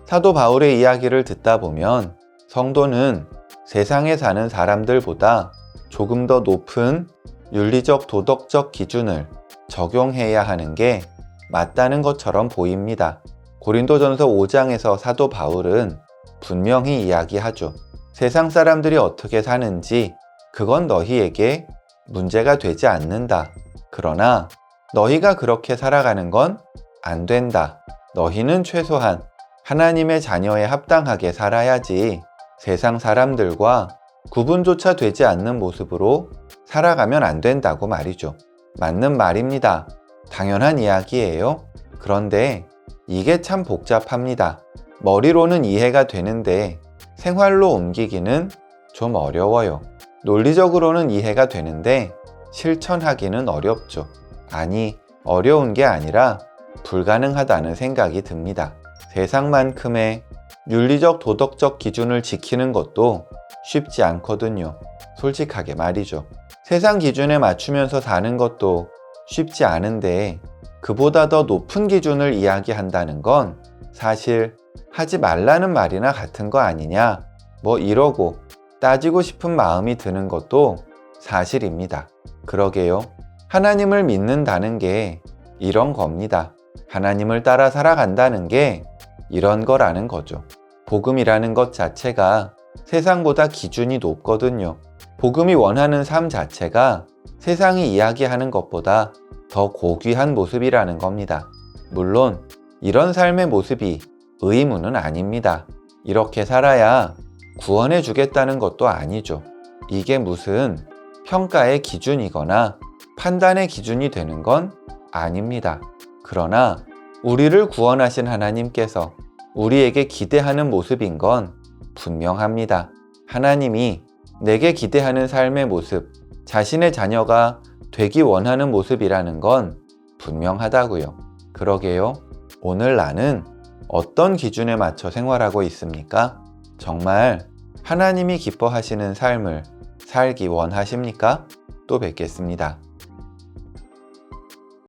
사도 바울의 이야기를 듣다 보면 성도는 세상에 사는 사람들보다 조금 더 높은 윤리적 도덕적 기준을 적용해야 하는 게 맞다는 것처럼 보입니다. 고린도전서 5장에서 사도 바울은 분명히 이야기하죠. 세상 사람들이 어떻게 사는지 그건 너희에게 문제가 되지 않는다. 그러나 너희가 그렇게 살아가는 건 안 된다. 너희는 최소한 하나님의 자녀에 합당하게 살아야지 세상 사람들과 구분조차 되지 않는 모습으로 살아가면 안 된다고 말이죠. 맞는 말입니다. 당연한 이야기예요. 그런데 이게 참 복잡합니다. 머리로는 이해가 되는데 생활로 옮기기는 좀 어려워요. 논리적으로는 이해가 되는데 실천하기는 어렵죠. 아니, 어려운 게 아니라 불가능하다는 생각이 듭니다. 세상만큼의 윤리적 도덕적 기준을 지키는 것도 쉽지 않거든요. 솔직하게 말이죠. 세상 기준에 맞추면서 사는 것도 쉽지 않은데 그보다 더 높은 기준을 이야기한다는 건 사실 하지 말라는 말이나 같은 거 아니냐, 뭐 이러고 따지고 싶은 마음이 드는 것도 사실입니다. 그러게요. 하나님을 믿는다는 게 이런 겁니다. 하나님을 따라 살아간다는 게 이런 거라는 거죠. 복음이라는 것 자체가 세상보다 기준이 높거든요. 복음이 원하는 삶 자체가 세상이 이야기하는 것보다 더 고귀한 모습이라는 겁니다. 물론 이런 삶의 모습이 의무는 아닙니다. 이렇게 살아야 구원해 주겠다는 것도 아니죠. 이게 무슨 평가의 기준이거나 판단의 기준이 되는 건 아닙니다. 그러나 우리를 구원하신 하나님께서 우리에게 기대하는 모습인 건 분명합니다. 하나님이 내게 기대하는 삶의 모습, 자신의 자녀가 되기 원하는 모습이라는 건 분명하다고요. 그러게요. 오늘 나는 어떤 기준에 맞춰 생활하고 있습니까? 정말 하나님이 기뻐하시는 삶을 살기 원하십니까? 또 뵙겠습니다.